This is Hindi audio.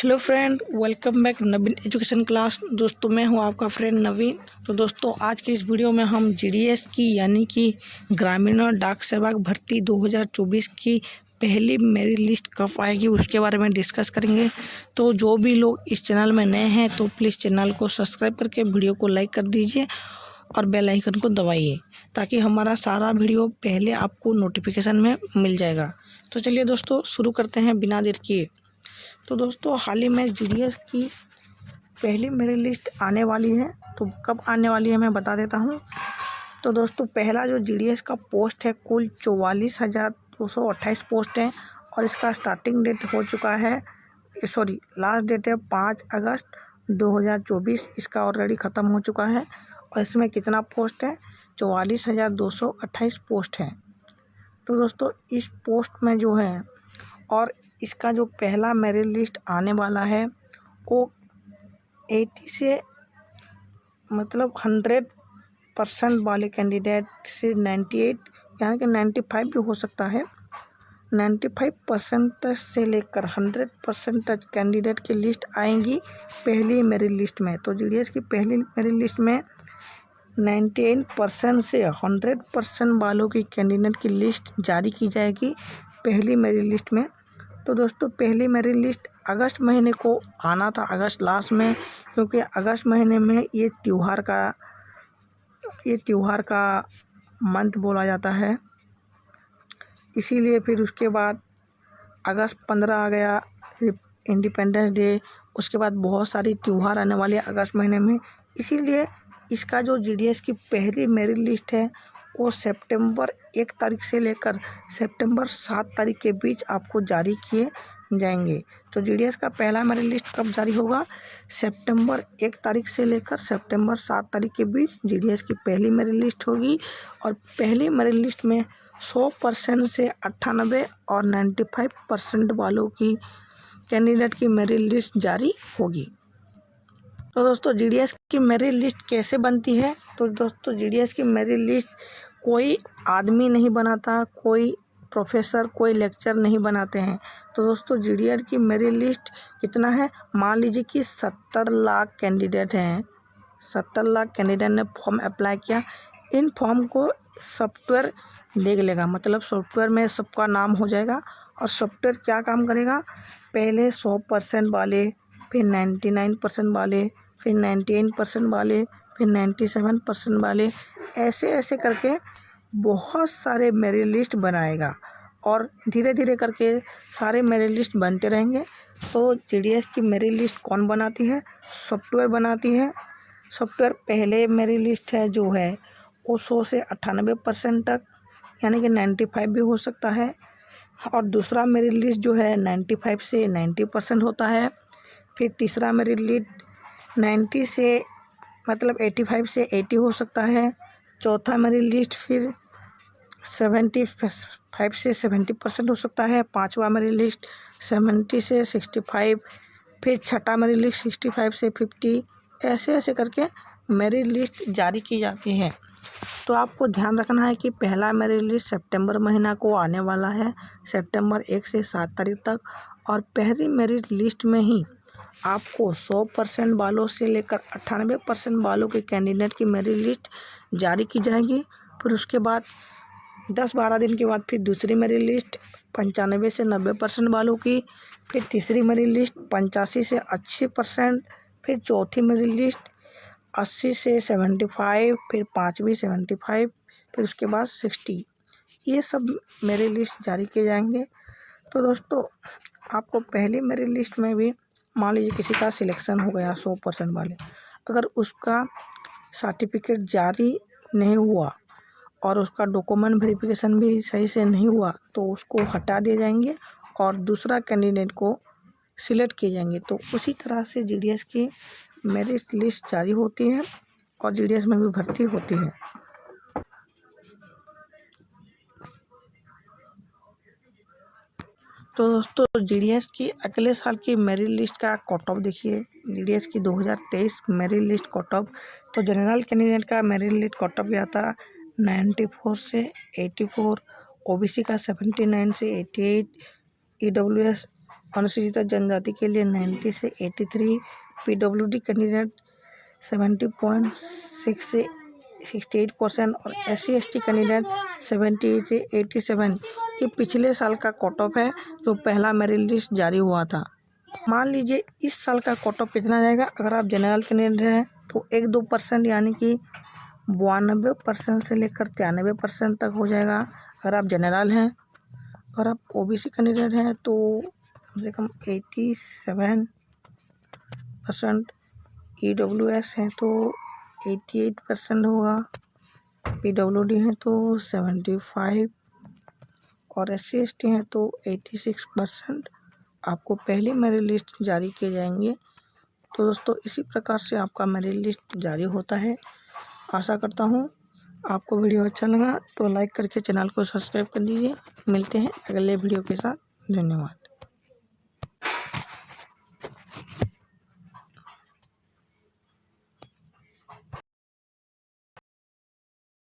हेलो फ्रेंड, वेलकम बैक नवीन एजुकेशन क्लास। दोस्तों मैं हूं आपका फ्रेंड नवीन। तो दोस्तों आज की इस वीडियो में हम जीडीएस की यानी कि ग्रामीण और डाक सेवक भर्ती 2024 की पहली मेरिट लिस्ट कब आएगी उसके बारे में डिस्कस करेंगे। तो जो भी लोग इस चैनल में नए हैं तो प्लीज़ चैनल को सब्सक्राइब करके वीडियो को लाइक कर दीजिए और बेल आइकन को दबाइए ताकि हमारा सारा वीडियो पहले आपको नोटिफिकेशन में मिल जाएगा। तो चलिए दोस्तों शुरू करते हैं बिना देर किए। तो दोस्तों हाल ही में जीडीएस की पहली मेरिट लिस्ट आने वाली है। तो कब आने वाली है मैं बता देता हूँ। तो दोस्तों पहला जो जीडीएस का पोस्ट है कुल 44,228 पोस्ट है और इसका स्टार्टिंग डेट हो चुका है, लास्ट डेट है 5 अगस्त 2024। इसका ऑलरेडी ख़त्म हो चुका है और इसमें कितना पोस्ट है, 44,228 पोस्ट है। तो दोस्तों इस पोस्ट में जो है और इसका जो पहला मेरिट लिस्ट आने वाला है वो 80 से 100% वाले कैंडिडेट से 98 यानी कि 95 भी हो सकता है, 95% तक से लेकर 100% तक कैंडिडेट की लिस्ट आएंगी पहली मेरिट लिस्ट में। तो जीडीएस की पहली मेरिट लिस्ट में 98% से 100% वालों की कैंडिडेट की लिस्ट जारी की जाएगी पहली मेरिट लिस्ट में। तो दोस्तों पहली मेरिट लिस्ट अगस्त महीने को आना था, अगस्त लास्ट में, क्योंकि अगस्त महीने में ये त्यौहार का मंथ बोला जाता है, इसीलिए फिर उसके बाद अगस्त 15 आ गया, इंडिपेंडेंस डे, उसके बाद बहुत सारी त्यौहार आने वाले अगस्त महीने में। इसीलिए इसका जो जीडीएस की पहली मेरिट लिस्ट है वो सितंबर 1 तारीख से लेकर सितंबर 7 तारीख के बीच आपको जारी किए जाएंगे। तो जीडीएस का पहला मेरिट लिस्ट कब जारी होगा, सितंबर 1 तारीख से लेकर सितंबर 7 तारीख के बीच जीडीएस की पहली मेरिट लिस्ट होगी और पहली मेरिट लिस्ट में 100% से 98 और 95% वालों की कैंडिडेट की मेरिट लिस्ट जारी होगी। तो दोस्तों जीडीएस की मेरिट लिस्ट कैसे बनती है, तो दोस्तों जीडीएस की मेरिट लिस्ट कोई आदमी नहीं बनाता, कोई प्रोफेसर, कोई लेक्चर नहीं बनाते हैं। तो दोस्तों जीडीएस की मेरिट लिस्ट कितना है, मान लीजिए कि 70 लाख कैंडिडेट हैं, 70 लाख कैंडिडेट ने फॉर्म अप्लाई किया। इन फॉर्म को सॉफ्टवेयर देख लेगा, मतलब सॉफ्टवेयर में सबका नाम हो जाएगा और सॉफ्टवेयर क्या काम करेगा, पहले 100% वाले, फिर 99% वाले, फिर 98% वाले, फिर 97% वाले, ऐसे करके बहुत सारे मेरिट लिस्ट बनाएगा और धीरे धीरे करके सारे मेरिट लिस्ट बनते रहेंगे। तो जीडीएस की मेरिट लिस्ट कौन बनाती है, सॉफ्टवेयर बनाती है। सॉफ्टवेयर पहले मेरिट लिस्ट है जो है वो 100 से 98% तक यानी कि 95 भी हो सकता है और दूसरा मेरिट लिस्ट जो है 95 से 90% होता है। फिर तीसरा मेरिट लिस्ट 85 से 80 हो सकता है। चौथा मेरिट लिस्ट फिर 75 से 70% हो सकता है। पांचवा मेरिट लिस्ट 70 से 65, फिर छठा मेरिट लिस्ट 65 से 50, ऐसे करके मेरिट लिस्ट जारी की जाती है। तो आपको ध्यान रखना है कि पहला मेरिट लिस्ट सितंबर महीना को आने वाला है, सितंबर 1 से 7 तारीख तक, और पहली मेरिट लिस्ट में ही आपको 100% वालों से लेकर 98% वालों के कैंडिडेट की मेरिट लिस्ट जारी की जाएगी। फिर उसके बाद 10-12 दिन के बाद फिर दूसरी मेरिट लिस्ट 95 से 90% वालों की, फिर तीसरी मेरिट लिस्ट 85 से 80%, फिर चौथी मेरिट लिस्ट 80 से 75, फिर पाँचवीं 75, फिर उसके बाद 60, ये सब मेरिट लिस्ट जारी किए जाएंगे। तो दोस्तों आपको पहली मेरिट लिस्ट में भी मान लीजिए किसी का सिलेक्शन हो गया 100% वाले, अगर उसका सर्टिफिकेट जारी नहीं हुआ और उसका डॉक्यूमेंट वेरिफिकेशन भी सही से नहीं हुआ तो उसको हटा दिए जाएंगे और दूसरा कैंडिडेट को सिलेक्ट किए जाएंगे। तो उसी तरह से जीडीएस की मेरिट लिस्ट जारी होती है और जीडीएस में भी भर्ती होती है। तो दोस्तों जीडीएस की अगले साल की मेरिट लिस्ट का कट ऑफ देखिए, जीडीएस की 2023 मेरिट लिस्ट कट ऑफ। तो जनरल कैंडिडेट का मेरिट लिस्ट कट ऑफ गया था 94 से 84, ओबीसी का 79 से 88, ईडब्ल्यूएस अनुसूचित जनजाति के लिए 90 से 83, PWD कैंडिडेट 70.6 से 68% और SC/ST कैंडिडेट 78 से 87। ये पिछले साल का कट ऑफ है जो पहला मेरिट लिस्ट जारी हुआ था। मान लीजिए इस साल का कट ऑफ कितना जाएगा। अगर आप जनरल कैंडिडेट हैं तो 1-2% यानी कि 92% से लेकर 93% तक हो जाएगा। अगर आप जनरल हैं, अगर आप OBC कैंडिडेट हैं तो कम से कम 87%, EWS हैं तो 88% होगा, PWD हैं तो 75 और SC/ST हैं तो 86% आपको पहली मेरिट लिस्ट जारी किए जाएंगे। तो दोस्तों इसी प्रकार से आपका मेरिट लिस्ट जारी होता है। आशा करता हूँ आपको वीडियो अच्छा लगा तो लाइक करके चैनल को सब्सक्राइब कर दीजिए। मिलते हैं अगले वीडियो के साथ। धन्यवाद।